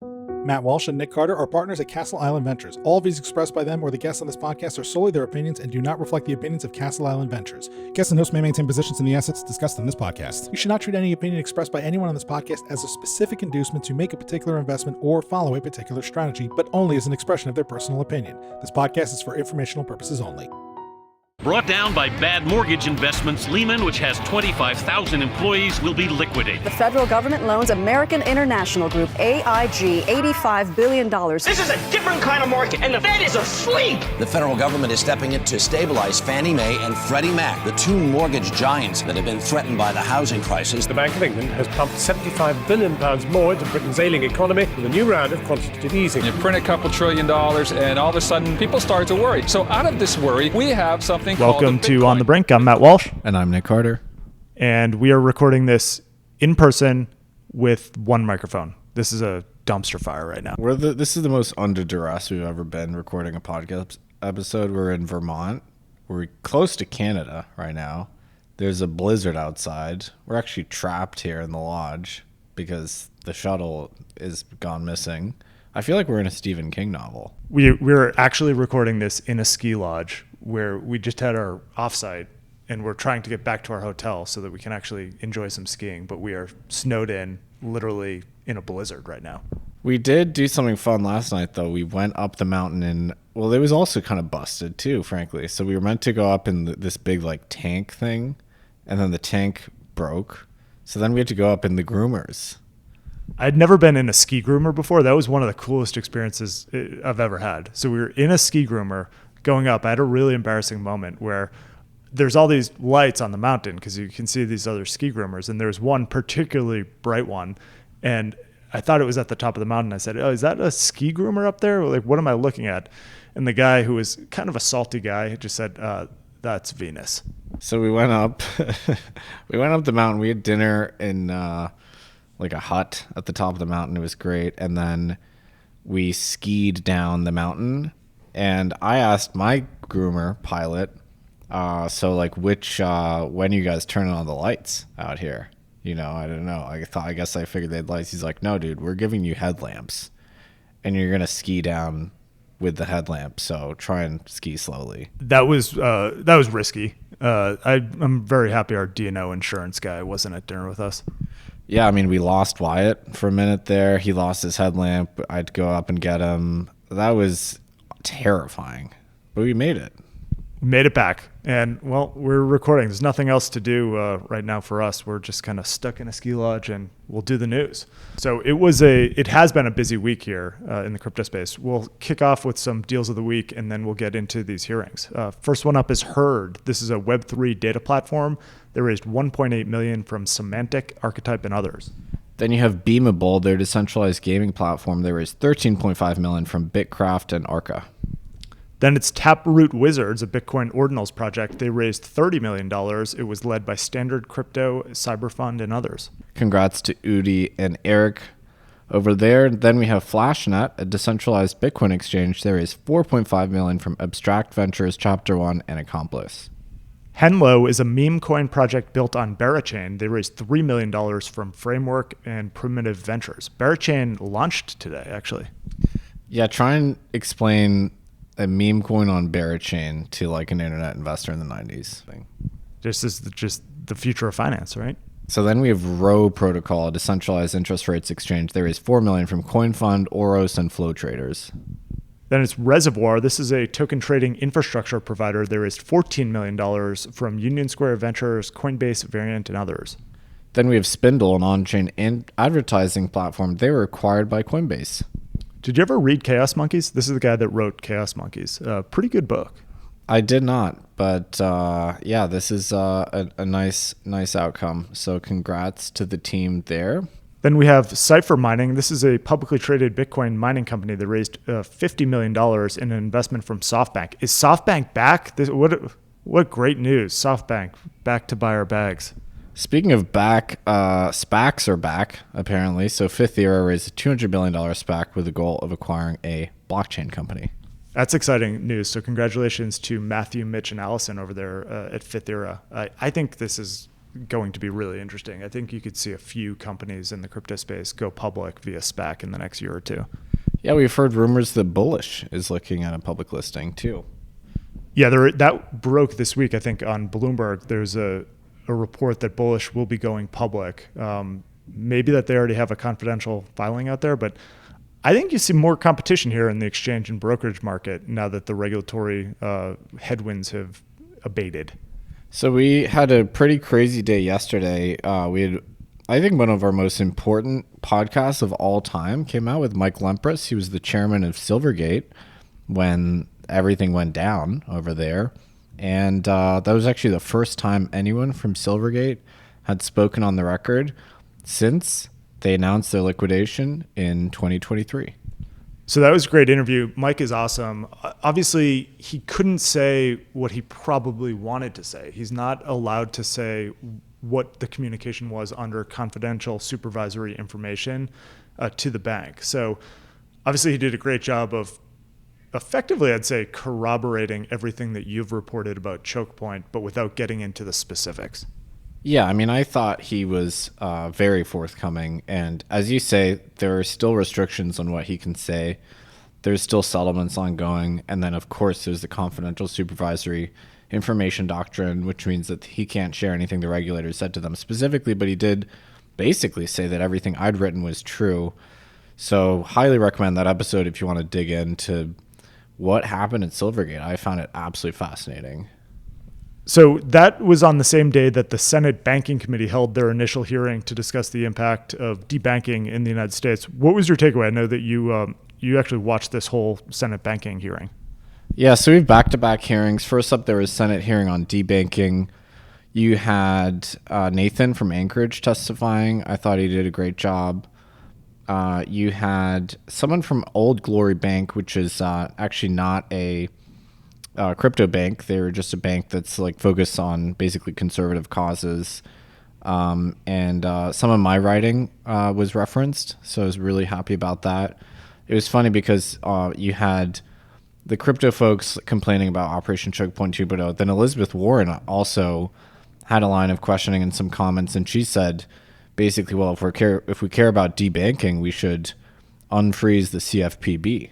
Matt Walsh and Nick Carter are partners at Castle Island Ventures. All views expressed by them or the guests on this podcast are solely their opinions and do not reflect the opinions of Castle Island Ventures. Guests and hosts may maintain positions in the assets discussed in this podcast. You should not treat any opinion expressed by anyone on this podcast as a specific inducement to make a particular investment or follow a particular strategy, but only as an expression of their personal opinion. This podcast is for informational purposes only. Brought down by bad mortgage investments, Lehman, which has 25,000 employees, will be liquidated. The federal government loans American International Group, AIG, $85 billion. This is a different kind of market, and the Fed is asleep. The federal government is stepping in to stabilize Fannie Mae and Freddie Mac, the two mortgage giants that have been threatened by the housing crisis. The Bank of England has pumped £75 billion more into Britain's ailing economy with a new round of quantitative easing. You print a couple $1 trillion, and all of a sudden, people start to worry. So out of this worry, we have something. Welcome to On the Brink. I'm Matt Walsh. And I'm Nick Carter. And we are recording this in person with one microphone. This is a dumpster fire right now. This is the most under duress we've ever been recording a podcast episode. We're in Vermont. We're close to Canada right now. There's a blizzard outside. We're actually trapped here in the lodge because the shuttle is gone missing. I feel like we're in a Stephen King novel. We're actually recording this in a ski lodge where we just had our offsite and we're trying to get back to our hotel so that we can actually enjoy some skiing, but we are snowed in literally in a blizzard right now. We did do something fun last night though. We went up the mountain and, well, it was also kind of busted too, frankly. So we were meant to go up in this big like tank thing, and then the tank broke. So then we had to go up in the groomers. I'd never been in a ski groomer before. That was one of the coolest experiences I've ever had. So we were in a ski groomer going up. I had a really embarrassing moment where there's all these lights on the mountain because you can see these other ski groomers, and there's one particularly bright one, and I thought it was at the top of the mountain. I said, "Oh, is that a ski groomer up there? Like, what am I looking at?" And the guy, who was kind of a salty guy, just said, "That's Venus." So we went up. We went up the mountain. We had dinner in like a hut at the top of the mountain. It was great. And then we skied down the mountain, and I asked my groomer pilot, so like when you guys turning on the lights out here? You know, I don't know. I guess I figured they had lights. He's like, "No, dude, we're giving you headlamps and you're going to ski down with the headlamp. So try and ski slowly." That was risky. I'm very happy our D&O insurance guy wasn't at dinner with us. Yeah, I mean, we lost Wyatt for a minute there. He lost his headlamp. I'd go up and get him. That was terrifying, but we made it. We made it back, and well, we're recording. There's nothing else to do right now for us. We're just kind of stuck in a ski lodge, and we'll do the news. So it has been a busy week here in the crypto space. We'll kick off with some deals of the week, and then we'll get into these hearings. First one up is Herd. This is a Web3 data platform. They raised $1.8 million from Semantic, Archetype, and others. Then you have Beamable, their decentralized gaming platform. They raised $13.5 million from Bitcraft and Arca. Then it's Taproot Wizards, a Bitcoin ordinals project. They raised $30 million. It was led by Standard Crypto, Cyberfund, and others. Congrats to Udi and Eric over there. Then we have Flashnet, a decentralized Bitcoin exchange. They raised $4.5 million from Abstract Ventures, Chapter 1, and Accomplice. Henlo is a meme coin project built on Berachain. They raised $3 million from Framework and Primitive Ventures. Berachain launched today, actually. Yeah, try and explain a meme coin on Berachain to like an internet investor in the 90s. This is just the future of finance, right? So then we have Row Protocol, a decentralized interest rates exchange. They raised $4 million from CoinFund, Oros, and Flow Traders. Then it's Reservoir. This is a token trading infrastructure provider. They raised $14 million from Union Square Ventures, Coinbase, Variant, and others. Then we have Spindle, an on-chain advertising platform. They were acquired by Coinbase. Did you ever read Chaos Monkeys? This is the guy that wrote Chaos Monkeys. Pretty good book. I did not, but yeah, this is a nice outcome. So congrats to the team there. Then we have Cypher Mining. This is a publicly traded Bitcoin mining company that raised $50 million in an investment from SoftBank. Is SoftBank back? What great news. SoftBank back to buy our bags. Speaking of back, SPACs are back, apparently. So Fifth Era raised a $200 million SPAC with the goal of acquiring a blockchain company. That's exciting news. So congratulations to Matthew, Mitch, and Allison over there at Fifth Era. I think this is going to be really interesting. I think you could see a few companies in the crypto space go public via SPAC in the next year or two. Yeah, we've heard rumors that Bullish is looking at a public listing too. Yeah, that broke this week, I think, on Bloomberg. There's a report that Bullish will be going public. Maybe that they already have a confidential filing out there, but I think you see more competition here in the exchange and brokerage market now that the regulatory headwinds have abated. So we had a pretty crazy day yesterday. We had, I think, one of our most important podcasts of all time came out with Mike Lempres. He was the chairman of Silvergate when everything went down over there. And that was actually the first time anyone from Silvergate had spoken on the record since they announced their liquidation in 2023. So that was a great interview. Mike is awesome. Obviously, he couldn't say what he probably wanted to say. He's not allowed to say what the communication was under confidential supervisory information to the bank. So obviously, he did a great job of effectively, I'd say, corroborating everything that you've reported about Choke Point, but without getting into the specifics. Yeah, I mean, I thought he was very forthcoming. And as you say, there are still restrictions on what he can say. There's still settlements ongoing. And then, of course, there's the confidential supervisory information doctrine, which means that he can't share anything the regulator said to them specifically. But he did basically say that everything I'd written was true. So highly recommend that episode if you want to dig into what happened at Silvergate. I found it absolutely fascinating. So that was on the same day that the Senate Banking Committee held their initial hearing to discuss the impact of debanking in the United States. What was your takeaway? I know that you actually watched this whole Senate banking hearing. Yeah, so we have back-to-back hearings. First up, there was Senate hearing on debanking. You had Nathan from Anchorage testifying. I thought he did a great job. You had someone from Old Glory Bank, which is actually not a crypto bank. They were just a bank that's like focused on basically conservative causes. And some of my writing was referenced, so I was really happy about that. It was funny because you had the crypto folks complaining about Operation Choke Point 2.0. Then Elizabeth Warren also had a line of questioning and some comments, and she said basically, well, if we care about debanking, we should unfreeze the CFPB,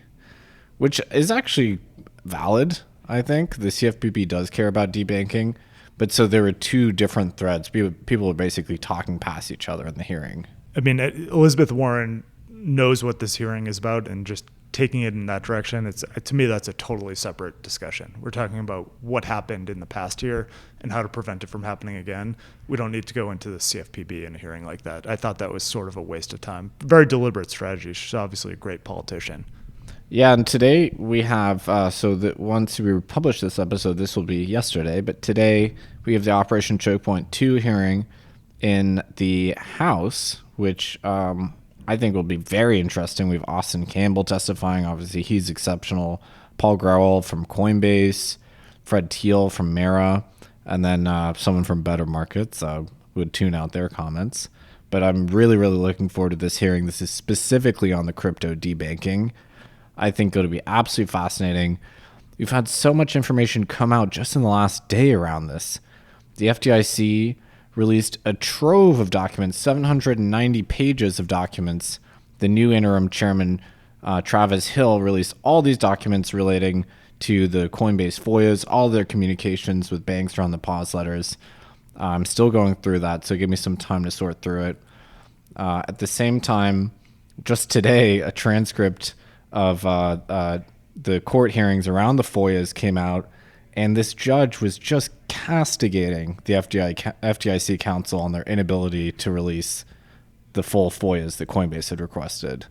which is actually valid. I think the CFPB does care about debanking, but so there were two different threads. People were basically talking past each other in the hearing. I mean, Elizabeth Warren knows what this hearing is about, and just taking it in that direction, to me, that's a totally separate discussion. We're talking about what happened in the past year and how to prevent it from happening again. We don't need to go into the CFPB in a hearing like that. I thought that was sort of a waste of time. Very deliberate strategy. She's obviously a great politician. Yeah, and today we have, so that once we publish this episode, this will be yesterday, but today we have the Operation Choke Point 2 hearing in the House, which I think will be very interesting. We have Austin Campbell testifying. Obviously, he's exceptional. Paul Grewal from Coinbase, Fred Thiel from Mara, and then someone from Better Markets would tune out their comments. But I'm really, really looking forward to this hearing. This is specifically on the crypto debanking. I think it'll be absolutely fascinating. We've had so much information come out just in the last day around this. The FDIC released a trove of documents, 790 pages of documents. The new interim chairman, Travis Hill, released all these documents relating to the Coinbase FOIAs, all their communications with banks around the pause letters. I'm still going through that, so give me some time to sort through it. At the same time, just today, a transcript of the court hearings around the FOIAs came out, and this judge was just castigating the FDIC counsel on their inability to release the full FOIAs that Coinbase had requested.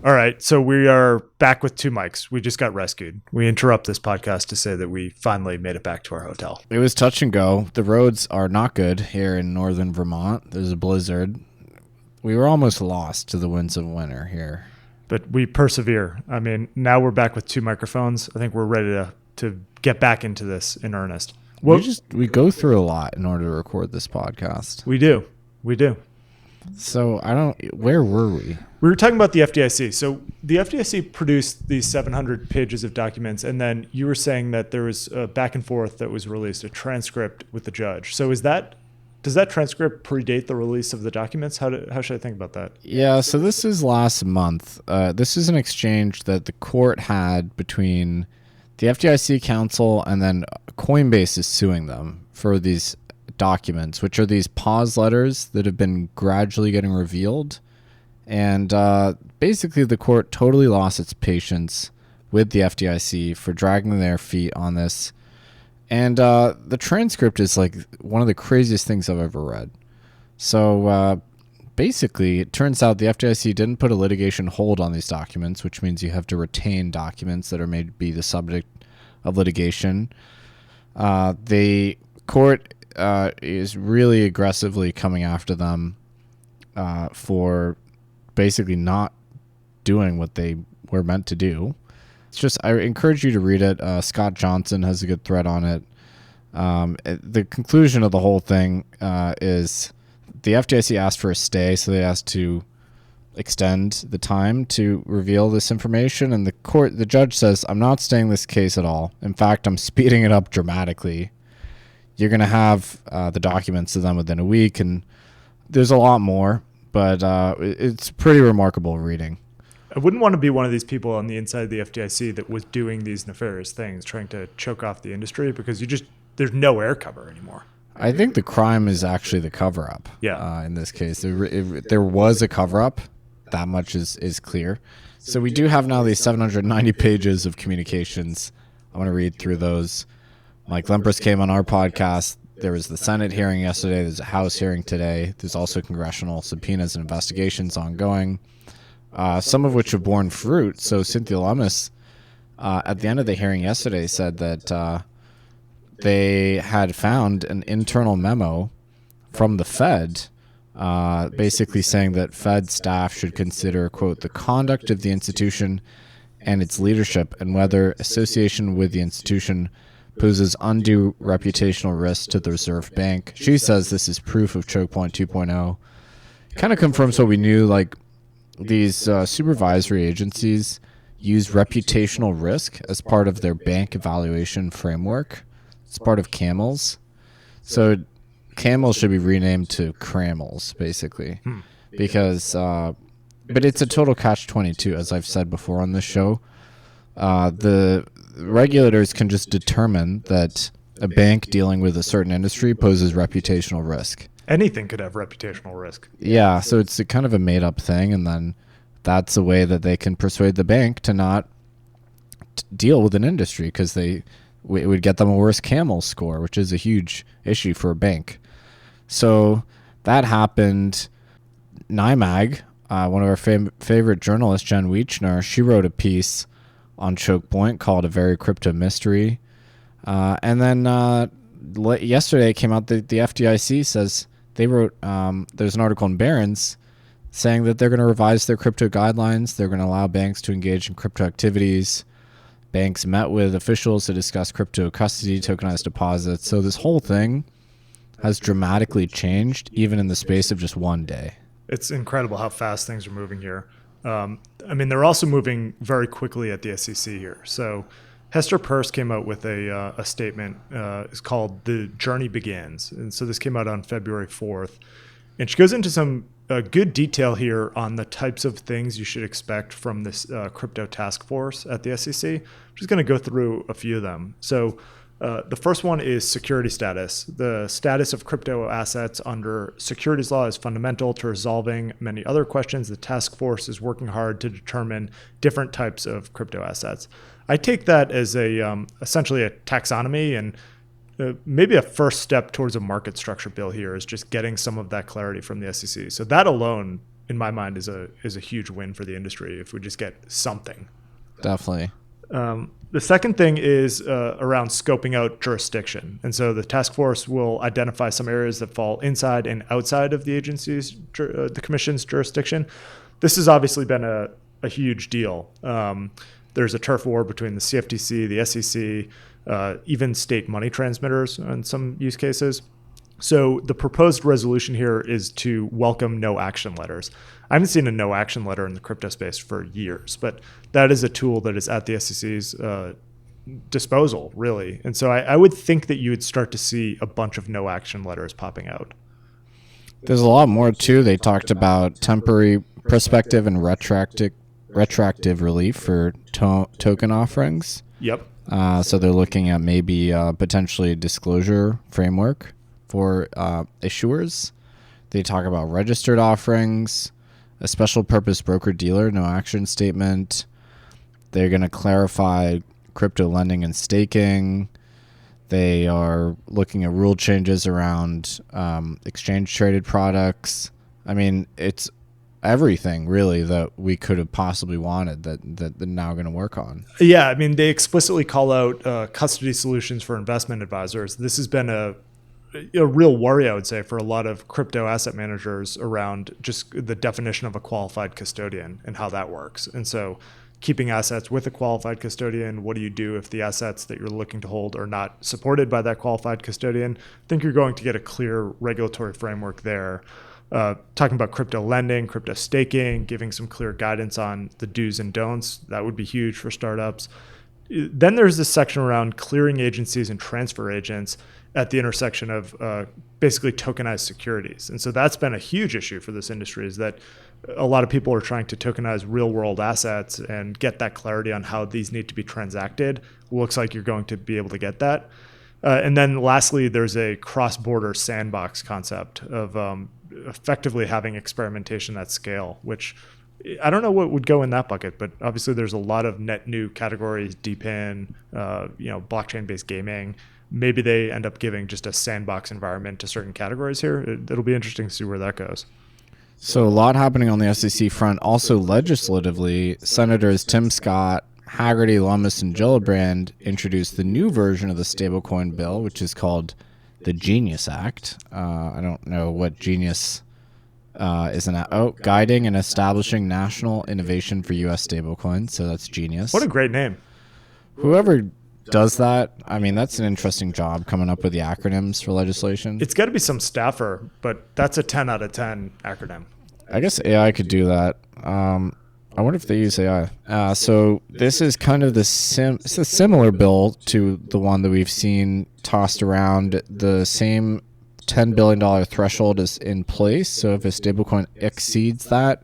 All right, so we are back with two mics. We just got rescued. We interrupt this podcast to say that we finally made it back to our hotel. It was touch and go. The roads are not good here in northern Vermont. There's a blizzard. We were almost lost to the winds of winter here. But we persevere. I mean, now we're back with two microphones. I think we're ready to get back into this in earnest. We go through a lot in order to record this podcast. We do. So where were we? We were talking about the FDIC. So the FDIC produced these 700 pages of documents, and then you were saying that there was a back and forth that was released, a transcript with the judge. So does Does that transcript predate the release of the documents? How should I think about that? Yeah, so this is last month. This is an exchange that the court had between the FDIC counsel and then Coinbase is suing them for these documents, which are these pause letters that have been gradually getting revealed. And basically the court totally lost its patience with the FDIC for dragging their feet on this. And the transcript is like one of the craziest things I've ever read. So basically, it turns out the FDIC didn't put a litigation hold on these documents, which means you have to retain documents that are made to be the subject of litigation. The court is really aggressively coming after them for basically not doing what they were meant to do. It's just, I encourage you to read it. Scott Johnson has a good thread on it. The conclusion of the whole thing is the FDIC asked for a stay, so they asked to extend the time to reveal this information. And the judge says, I'm not staying this case at all. In fact, I'm speeding it up dramatically. You're going to have the documents to them within a week, and there's a lot more, but it's pretty remarkable reading. I wouldn't want to be one of these people on the inside of the FDIC that was doing these nefarious things, trying to choke off the industry, because there's no air cover anymore. I think the crime is actually the cover-up. Yeah. In this case, there was a cover-up. That much is clear. So we do have now these 790 pages of communications. I want to read through those. Mike Lempres came on our podcast. There was the Senate hearing yesterday. There's a House hearing today. There's also congressional subpoenas and investigations ongoing, some of which have borne fruit. So Cynthia Lummis, at the end of the hearing yesterday, said that they had found an internal memo from the Fed basically saying that Fed staff should consider, quote, the conduct of the institution and its leadership and whether association with the institution poses undue reputational risk to the Reserve Bank. She says this is proof of choke point 2.0. Kind of confirms what we knew, like these supervisory agencies use reputational risk as part of their bank evaluation framework. It's part of CAMELS. So CAMELS should be renamed to CRAMELS, basically, because but it's a total catch-22, as I've said before on this show. The regulators can just determine that a bank dealing with a certain industry poses reputational risk. Anything could have reputational risk. Yeah, so it's a kind of a made-up thing, and then that's a way that they can persuade the bank to not deal with an industry, because it would get them a worse CAMELS score, which is a huge issue for a bank. So that happened. NYMAG, one of our favorite journalists, Jen Weichner, she wrote a piece on Choke Point called A Very Crypto Mystery. And then yesterday it came out that the FDIC says they wrote, there's an article in Barron's saying that they're going to revise their crypto guidelines. They're going to allow banks to engage in crypto activities. Banks met with officials to discuss crypto custody, tokenized deposits. So this whole thing has dramatically changed, even in the space of just one day. It's incredible how fast things are moving here. I mean, they're also moving very quickly at the SEC here. So Hester Peirce came out with a statement. It's called The Journey Begins. And so this came out on February 4th. And she goes into some good detail here on the types of things you should expect from this crypto task force at the SEC. I'm just going to go through a few of them. So the first one is security status. The status of crypto assets under securities law is fundamental to resolving many other questions. The task force is working hard to determine different types of crypto assets. I take that as essentially a taxonomy, and maybe a first step towards a market structure bill here is just getting some of that clarity from the SEC. So that alone, in my mind, is a huge win for the industry if we just get something. Definitely. The second thing is around scoping out jurisdiction. And so the task force will identify some areas that fall inside and outside of the agency's, the commission's jurisdiction. This has obviously been a huge deal. There's a turf war between the CFTC, the SEC, even state money transmitters in some use cases. So the proposed resolution here is to welcome no action letters. I haven't seen a no action letter in the crypto space for years, but that is a tool that is at the SEC's disposal, really. And so I would think that you would start to see a bunch of no action letters popping out. There's a lot more too. They talked about temporary, prospective, and retroactive relief for token offerings. Yep. So they're looking at maybe potentially a disclosure framework for issuers. They talk about registered offerings, a special purpose broker-dealer, no action statement. They're going to clarify crypto lending and staking. They are looking at rule changes around exchange-traded products. I mean, it's everything really that we could have possibly wanted that they're now going to work on. Yeah, I mean, they explicitly call out custody solutions for investment advisors. This has been a real worry, I would say, for a lot of crypto asset managers around just the definition of a qualified custodian and how that works. And so keeping assets with a qualified custodian, what do you do if the assets that you're looking to hold are not supported by that qualified custodian? I think you're going to get a clear regulatory framework there. Talking about crypto lending, crypto staking, giving some clear guidance on the do's and don'ts. That would be huge for startups. Then there's this section around clearing agencies and transfer agents at the intersection of basically tokenized securities. And so that's been a huge issue for this industry, is that a lot of people are trying to tokenize real world assets and get that clarity on how these need to be transacted. Looks like you're going to be able to get that. And then lastly, there's a cross-border sandbox concept of effectively having experimentation at scale, which I don't know what would go in that bucket, but obviously there's a lot of net new categories, DePIN, blockchain-based gaming. Maybe they end up giving just a sandbox environment to certain categories here. It'll be interesting to see where that goes. So a lot happening on the SEC front. Also legislatively, Senators Tim Scott, Hagerty, Lummis, and Gillibrand introduced the new version of the stablecoin bill, which is called the Genius Act. I don't know what Genius is guiding and establishing national innovation for U.S. stablecoins. So that's Genius. What a great name. Whoever does that, I mean, that's an interesting job coming up with the acronyms for legislation. It's got to be some staffer, but that's a 10 out of 10 acronym. I guess AI could do that. I wonder if they use AI. So this is kind of it's a similar bill to the one that we've seen tossed around. The same $10 billion threshold is in place. So if a stablecoin exceeds that,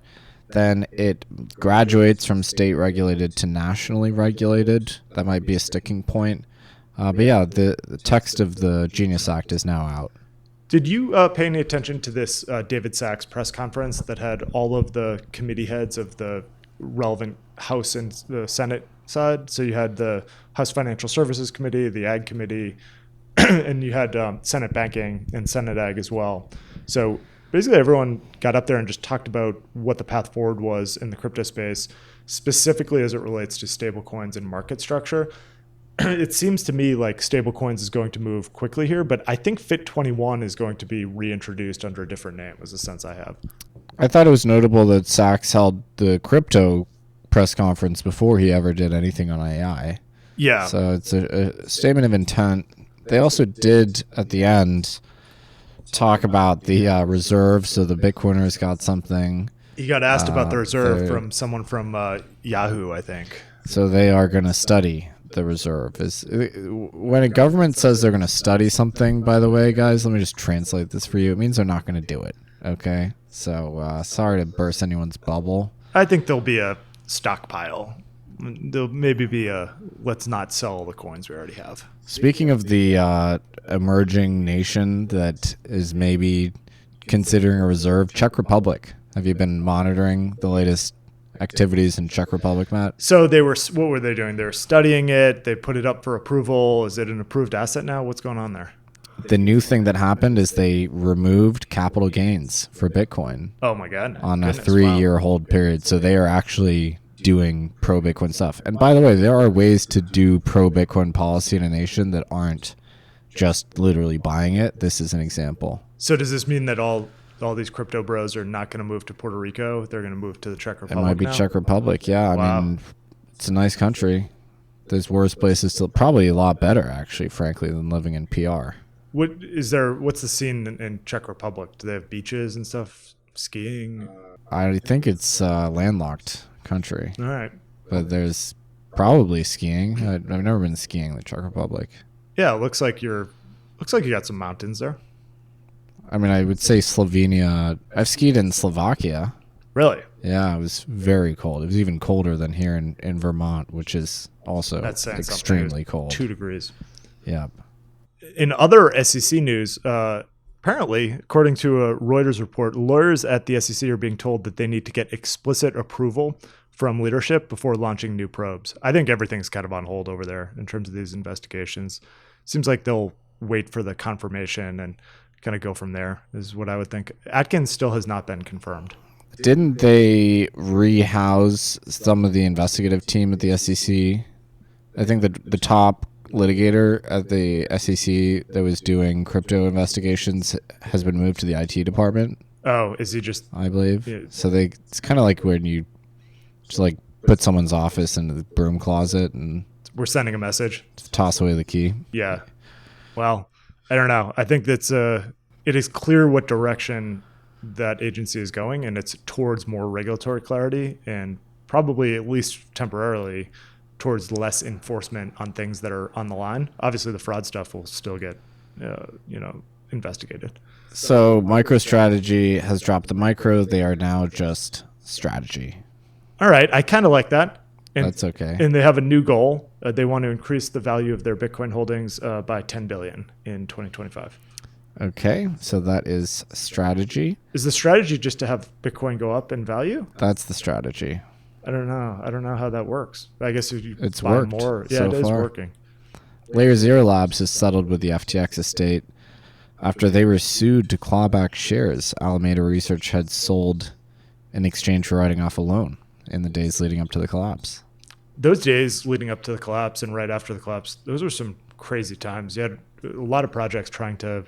then it graduates from state regulated to nationally regulated. That might be a sticking point. But yeah, the text of the Genius Act is now out. Did you pay any attention to this David Sachs press conference that had all of the committee heads of the relevant House and the Senate side? So you had the House Financial Services Committee, the Ag Committee, and you had Senate Banking and Senate Ag as well. So basically everyone got up there and just talked about what the path forward was in the crypto space, specifically as it relates to stablecoins and market structure. It seems to me like stablecoins is going to move quickly here, but I think FIT21 is going to be reintroduced under a different name, is the sense I have. I thought it was notable that Sachs held the crypto press conference before he ever did anything on AI. Yeah. So it's a statement of intent. They also did, at the end, talk about the reserve, so the Bitcoiners got something. He got asked about the reserve from someone from Yahoo, I think. So they are going to study the reserve. When a government says they're going to study something, by the way, guys, let me just translate this for you. It means they're not going to do it, okay? So sorry to burst anyone's bubble. I think there'll be a stockpile. There'll maybe be a let's not sell the coins we already have. Speaking of the emerging nation that is maybe considering a reserve, Czech Republic. Have you been monitoring the latest activities in Czech Republic, Matt? So what were they doing? They were studying it. They put it up for approval. Is it an approved asset now? What's going on there? The new thing that happened is they removed capital gains for Bitcoin. Oh my God. On a 3-year hold period. So they are actually doing pro-Bitcoin stuff. And by the way, there are ways to do pro-Bitcoin policy in a nation that aren't just literally buying it. This is an example. So does this mean that all these crypto bros are not going to move to Puerto Rico? They're going to move to the Czech Republic. It might be now? Czech Republic, yeah. Wow. I mean, it's a nice country. There's worse places to, probably a lot better, actually, frankly, than living in PR. What's the scene in Czech Republic? Do they have beaches and stuff? Skiing? I think it's landlocked country. All right. But there's probably skiing. I've never been skiing in the Czech Republic. Yeah, looks like you got some mountains there. I mean, I would say Slovenia. I've skied in Slovakia. Really? Yeah, it was very cold. It was even colder than here in Vermont, which is also extremely cold. 2 degrees. Yeah. In other SEC news, apparently, according to a Reuters report, lawyers at the SEC are being told that they need to get explicit approval from leadership before launching new probes. I think everything's kind of on hold over there in terms of these investigations. Seems like they'll wait for the confirmation and kind of go from there, is what I would think. Atkins still has not been confirmed. Didn't they rehouse some of the investigative team at the SEC? I think that the top litigator at the SEC that was doing crypto investigations has been moved to the IT department. Oh, is he just... I believe. Yeah. So it's kind of like when you just like put someone's office into the broom closet and... We're sending a message. Toss away the key. Yeah. Well, I don't know. I think it is clear what direction that agency is going, and it's towards more regulatory clarity and probably, at least temporarily, towards less enforcement on things that are on the line. Obviously, the fraud stuff will still get, investigated. So Microstrategy has dropped the micro. They are now just strategy. All right. I kind of like that. And, that's okay. And they have a new goal. They want to increase the value of their Bitcoin holdings by $10 billion in 2025. Okay, so that is strategy. Is the strategy just to have Bitcoin go up in value? That's the strategy. I don't know how that works. I guess if you it's buy worked more, so it is far. working. Layer Zero Labs has settled with the FTX estate after they were sued to claw back shares Alameda Research had sold in exchange for writing off a loan in the days leading up to the collapse. Those days leading up to the collapse and right after the collapse, those were some crazy times. You had a lot of projects trying to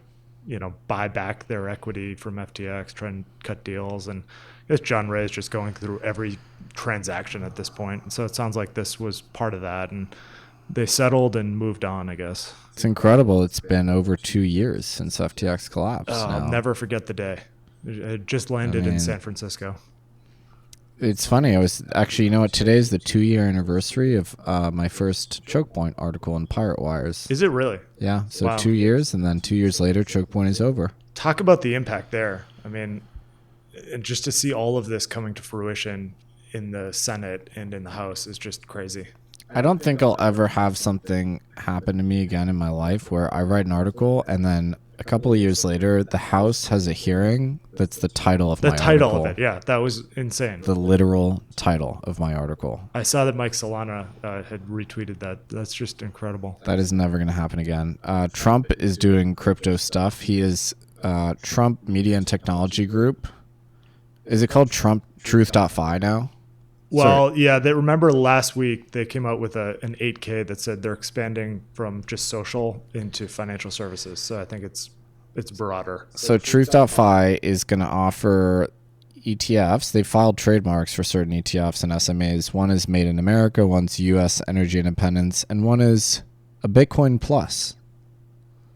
buy back their equity from FTX, try and cut deals. And I guess John Ray is just going through every transaction at this point. And so it sounds like this was part of that. And they settled and moved on, I guess. It's incredible. It's been over 2 years since FTX collapsed. I'll never forget the day. It just landed in San Francisco. It's funny. I was actually, today's the 2-year anniversary of my first Choke Point article in Pirate Wires. Is it really? Yeah. So Wow. 2 years, and then 2 years later, Choke Point is over. Talk about the impact there. I mean, and just to see all of this coming to fruition in the Senate and in the House is just crazy. I don't think I'll ever have something happen to me again in my life where I write an article and then a couple of years later, the House has a hearing that's the title of my article. The title of it, yeah. That was insane. The literal title of my article. I saw that Mike Solana had retweeted that. That's just incredible. That is never going to happen again. Trump is doing crypto stuff. He is Trump Media and Technology Group. Is it called Trump Truth.fi now? Well, Sorry. yeah. Remember last week they came out with an 8K that said they're expanding from just social into financial services. So I think it's broader. So Truth.fi is going to offer ETFs. They filed trademarks for certain ETFs and SMAs. One is Made in America, one's U.S. Energy Independence, and one is a Bitcoin Plus.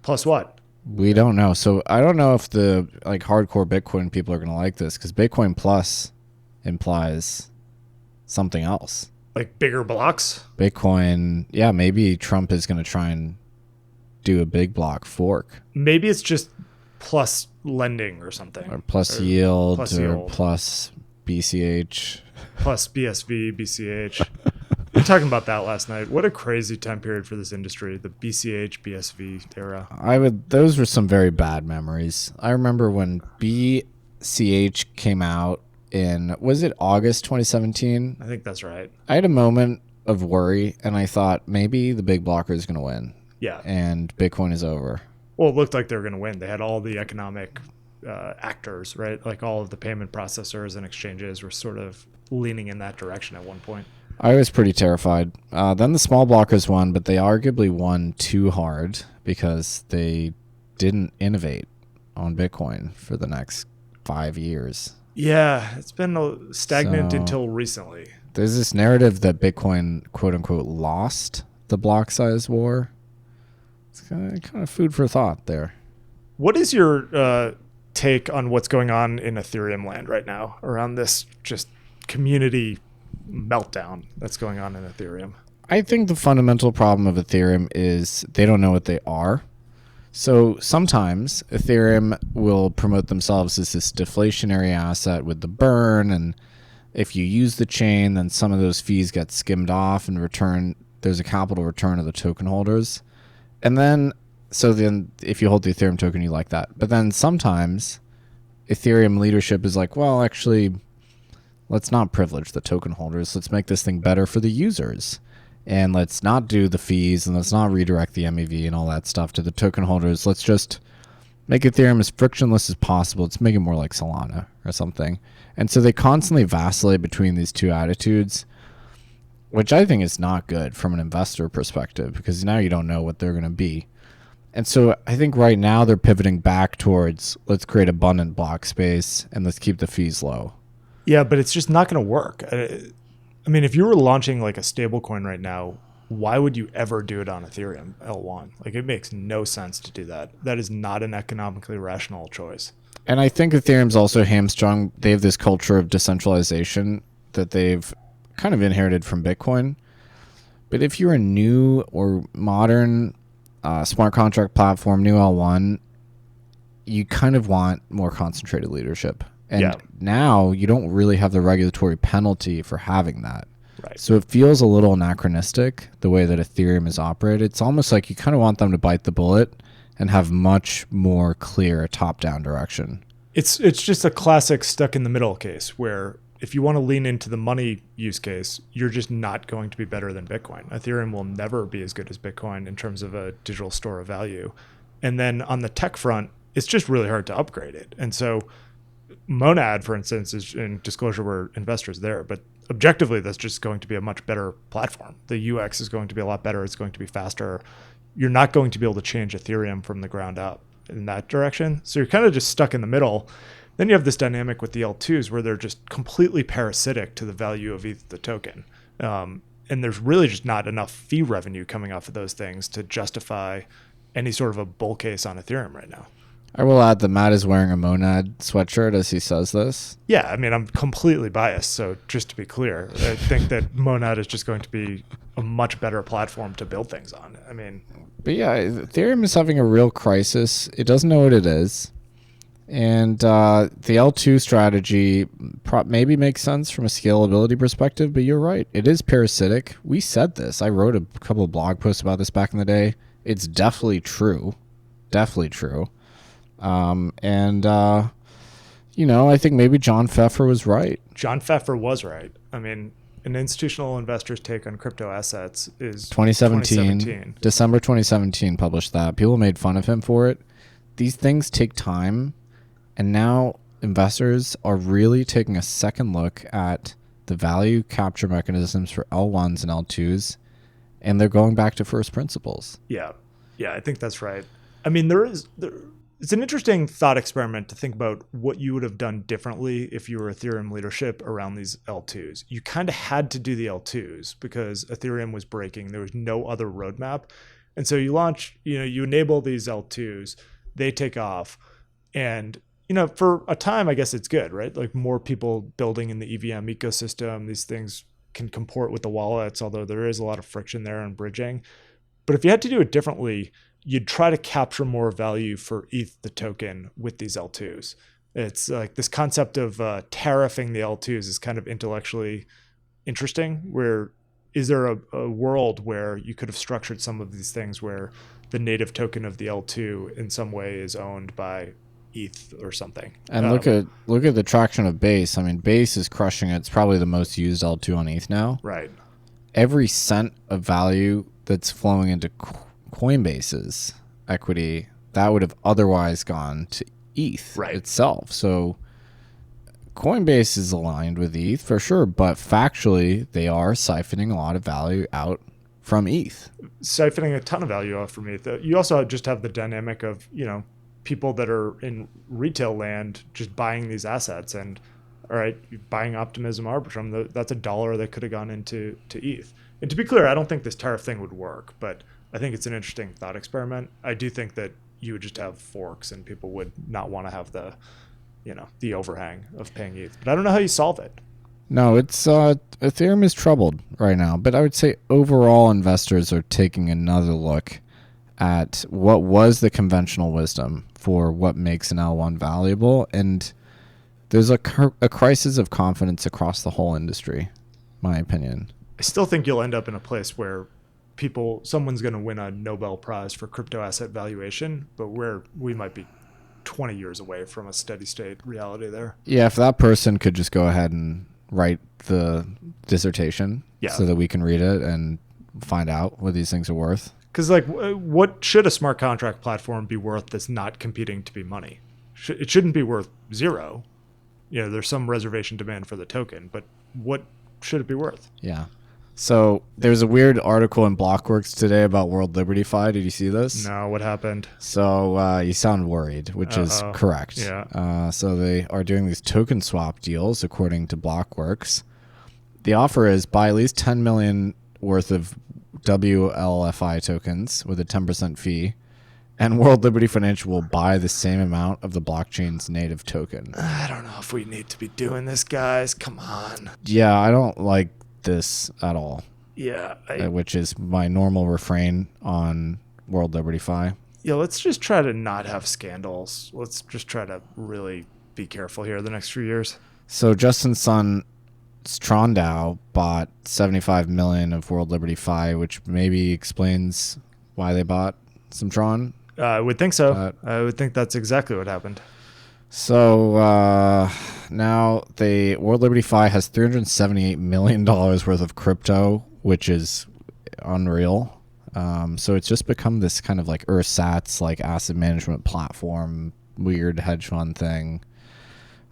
Plus what? We don't know. So I don't know if the hardcore Bitcoin people are going to like this because Bitcoin Plus implies something else. Like bigger blocks? Bitcoin, yeah, maybe Trump is going to try and do a big block fork. Maybe it's just plus lending or something. Or plus yield or plus BCH. Plus BSV, BCH. We were talking about that last night. What a crazy time period for this industry, the BCH, BSV era. Those were some very bad memories. I remember when BCH came out in, was it August 2017? I think that's right. I had a moment of worry, and I thought maybe the big blocker is going to win. Yeah. And Bitcoin is over. Well, it looked like they were going to win. They had all the economic actors, right? Like all of the payment processors and exchanges were sort of leaning in that direction at one point. I was pretty terrified. Then the small blockers won, but they arguably won too hard because they didn't innovate on Bitcoin for the next 5 years. Yeah, it's been stagnant until recently. There's this narrative that Bitcoin, quote unquote, lost the block size war. It's kind of food for thought there. What is your take on what's going on in Ethereum land right now around this just community meltdown that's going on in Ethereum? I think the fundamental problem of Ethereum is they don't know what they are. So sometimes Ethereum will promote themselves as this deflationary asset with the burn, and if you use the chain, then some of those fees get skimmed off and return. There's a capital return of the token holders. And then if you hold the Ethereum token, you like that. But then sometimes Ethereum leadership is like, well, actually, let's not privilege the token holders. Let's make this thing better for the users. And let's not do the fees, and let's not redirect the MEV and all that stuff to the token holders. Let's just make Ethereum as frictionless as possible. Let's make it more like Solana or something. And so they constantly vacillate between these two attitudes, which I think is not good from an investor perspective, because now you don't know what they're going to be. And so I think right now they're pivoting back towards, let's create abundant block space and let's keep the fees low. Yeah, but it's just not going to work. I mean, if you were launching like a stablecoin right now, why would you ever do it on Ethereum L1? Like, it makes no sense to do that. That is not an economically rational choice. And I think Ethereum's also hamstrung. They have this culture of decentralization that they've kind of inherited from Bitcoin. But if you're a new or modern smart contract platform, new L1, you kind of want more concentrated leadership. And now you don't really have the regulatory penalty for having that. Right. So it feels a little anachronistic the way that Ethereum is operated. It's almost like you kind of want them to bite the bullet and have much more clear top-down direction. It's just a classic stuck in the middle case where if you want to lean into the money use case, you're just not going to be better than Bitcoin. Ethereum will never be as good as Bitcoin in terms of a digital store of value. And then on the tech front, it's just really hard to upgrade it. And so Monad, for instance, is in disclosure, we're investors there, but objectively, that's just going to be a much better platform. The UX is going to be a lot better. It's going to be faster. You're not going to be able to change Ethereum from the ground up in that direction. So you're kind of just stuck in the middle. Then you have this dynamic with the L2s where they're just completely parasitic to the value of ETH, the token. And there's really just not enough fee revenue coming off of those things to justify any sort of a bull case on Ethereum right now. I will add that Matt is wearing a Monad sweatshirt as he says this. Yeah, I mean, I'm completely biased. So just to be clear, I think that Monad is just going to be a much better platform to build things on. I mean, but yeah, Ethereum is having a real crisis. It doesn't know what it is. And the L2 strategy maybe makes sense from a scalability perspective, but you're right. It is parasitic. We said this. I wrote a couple of blog posts about this back in the day. It's definitely true. Definitely true. I think maybe John Pfeffer was right. John Pfeffer was right. I mean, an institutional investor's take on crypto assets is 2017. December 2017 published that. People made fun of him for it. These things take time, and now investors are really taking a second look at the value capture mechanisms for L1s and L2s, and they're going back to first principles. Yeah, I think that's right. I mean, it's an interesting thought experiment to think about what you would have done differently if you were Ethereum leadership around these L2s. You kind of had to do the L2s because Ethereum was breaking. There was no other roadmap. And so you launch, you enable these L2s, they take off. And, for a time, I guess it's good, right? Like more people building in the EVM ecosystem, these things can comport with the wallets, although there is a lot of friction there and bridging. But if you had to do it differently, you'd try to capture more value for ETH, the token, with these L2s. It's like this concept of tariffing the L2s is kind of intellectually interesting. Where is there a world where you could have structured some of these things where the native token of the L2 in some way is owned by ETH or something? And look at the traction of Base. I mean, Base is crushing it. It's probably the most used L2 on ETH now. Right. Every cent of value that's flowing into Coinbase's equity, that would have otherwise gone to ETH itself. So Coinbase is aligned with ETH for sure, but factually they are siphoning a lot of value out from ETH. Siphoning a ton of value out from ETH. You also just have the dynamic of, people that are in retail land just buying these assets, and all right, you're buying Optimism Arbitrum, that's $1 that could have gone into ETH. And to be clear, I don't think this tariff thing would work, but I think it's an interesting thought experiment. I do think that you would just have forks and people would not want to have the overhang of paying ETH. But I don't know how you solve it. No, it's Ethereum is troubled right now, but I would say overall investors are taking another look at what was the conventional wisdom for what makes an L1 valuable, and there's a crisis of confidence across the whole industry, my opinion. I still think you'll end up in a place where someone's going to win a Nobel Prize for crypto asset valuation, but where we might be 20 years away from a steady state reality there. Yeah, if that person could just go ahead and write the dissertation so that we can read it and find out what these things are worth. Because like, what should a smart contract platform be worth that's not competing to be money? It shouldn't be worth zero. There's some reservation demand for the token, but what should it be worth? Yeah. So there's a weird article in Blockworks today about World Liberty Fi. Did you see this? No, what happened? So you sound worried, which is correct. Yeah. So they are doing these token swap deals, according to Blockworks. The offer is buy at least 10 million worth of WLFI tokens with a 10% fee, and World Liberty Financial will buy the same amount of the blockchain's native token. I don't know if we need to be doing this, guys. Come on. Yeah, I don't like this at all. Yeah. Which is my normal refrain on World Liberty Fi. Yeah, let's just try to not have scandals. Let's just try to really be careful here the next few years. So Justin Sun's Tron DAO bought 75 million of World Liberty Fi, which maybe explains why they bought some Tron. I would think so. I would think that's exactly what happened. So now World Liberty Fi has $378 million worth of crypto, which is unreal. So it's just become this kind of like ersatz, like asset management platform, weird hedge fund thing.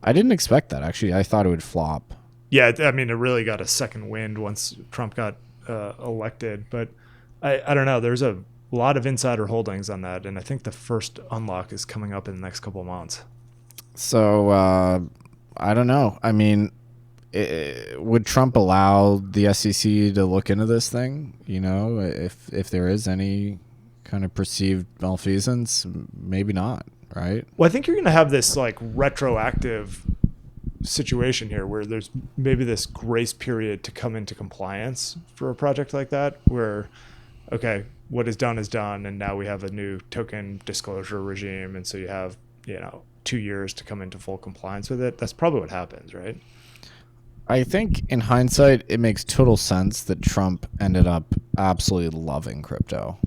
I didn't expect that, actually. I thought it would flop. Yeah, I mean, it really got a second wind once Trump got elected. But I don't know. There's a lot of insider holdings on that, and I think the first unlock is coming up in the next couple of months. So I don't know. I mean, would Trump allow the SEC to look into this thing? If there is any kind of perceived malfeasance, maybe not, right? Well, I think you're going to have this like retroactive situation here where there's maybe this grace period to come into compliance for a project like that, where, okay, what is done, and now we have a new token disclosure regime, and so you have 2 years to come into full compliance with it. That's probably what happens, right? I think in hindsight, it makes total sense that Trump ended up absolutely loving crypto.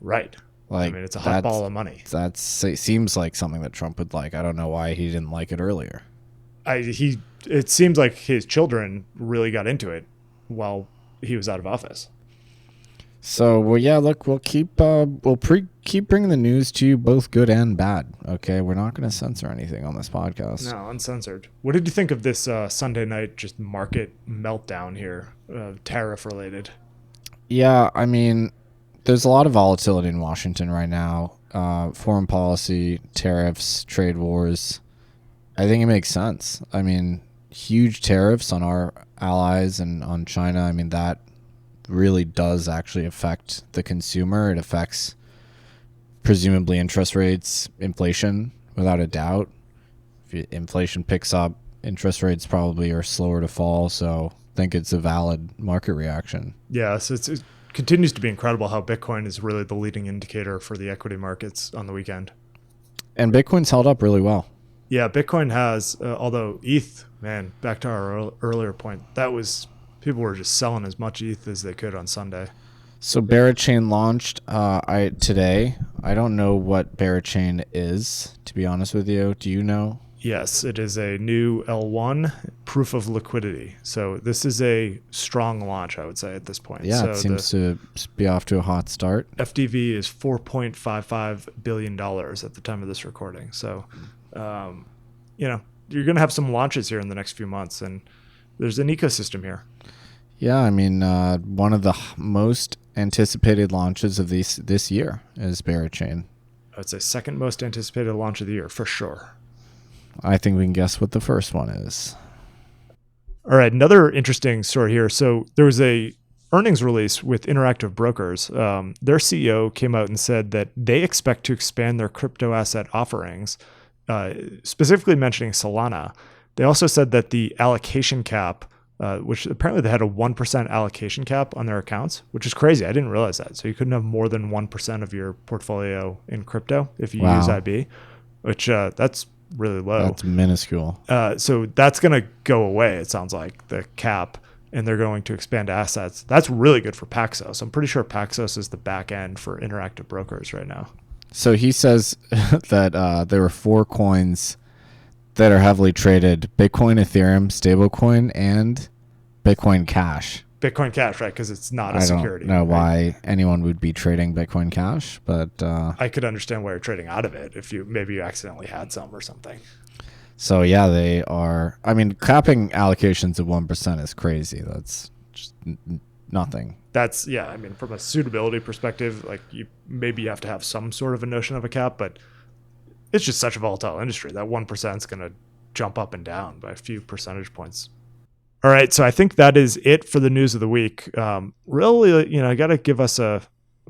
Right. Like, I mean, it's a hot ball of money. It seems like something that Trump would like. I don't know why he didn't like it earlier. It seems like his children really got into it while he was out of office. So, well, yeah, look, we'll keep bringing the news to you, both good and bad. Okay, we're not going to censor anything on this podcast. No, uncensored. What did you think of this Sunday night just market meltdown here, tariff related? Yeah, I mean, there's a lot of volatility in Washington right now. Foreign policy, tariffs, trade wars. I think it makes sense. I mean, huge tariffs on our allies and on China. I mean, that really does actually affect the consumer. It affects presumably interest rates, inflation, without a doubt. If inflation picks up, interest rates probably are slower to fall. So I think it's a valid market reaction. Yeah, so it continues to be incredible how Bitcoin is really the leading indicator for the equity markets on the weekend. And Bitcoin's held up really well. Yeah, Bitcoin has, although ETH, man, back to our earlier point, people were just selling as much ETH as they could on Sunday. So Berachain launched today. I don't know what Berachain is, to be honest with you. Do you know? Yes, it is a new L1 proof of liquidity. So this is a strong launch, I would say, at this point. Yeah, so it seems to be off to a hot start. FDV is $4.55 billion at the time of this recording. So, you're going to have some launches here in the next few months, and there's an ecosystem here. Yeah, I mean, one of the most anticipated launches of this year is Berachain. I would say second most anticipated launch of the year, for sure. I think we can guess what the first one is. All right, another interesting story here. So there was a earnings release with Interactive Brokers. Their CEO came out and said that they expect to expand their crypto asset offerings, specifically mentioning Solana. They also said that the allocation cap which apparently they had a 1% allocation cap on their accounts, which is crazy. I didn't realize that. So you couldn't have more than 1% of your portfolio in crypto if you use IB, which that's really low. That's minuscule. So that's going to go away, it sounds like, the cap, and they're going to expand assets. That's really good for Paxos. I'm pretty sure Paxos is the back end for Interactive Brokers right now. So he says that there were 4 coins that are heavily traded: Bitcoin, Ethereum, Stablecoin, and Bitcoin Cash. Bitcoin Cash, right? Because it's not a security. I don't know right? why anyone would be trading Bitcoin Cash, but I could understand why you're trading out of it if maybe you accidentally had some or something. So yeah, they are. I mean, capping allocations of 1% is crazy. That's just nothing. That's I mean, from a suitability perspective, like you have to have some sort of a notion of a cap, but it's just such a volatile industry that 1% is going to jump up and down by a few percentage points. All right, so I think that is it for the news of the week. Really, I got to give us a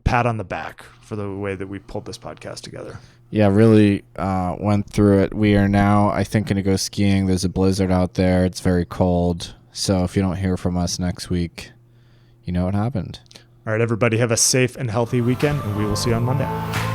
pat on the back for the way that we pulled this podcast together. Yeah, really went through it. We are now, I think, going to go skiing. There's a blizzard out there. It's very cold. So if you don't hear from us next week, you know what happened. All right, everybody, have a safe and healthy weekend, and we will see you on Monday.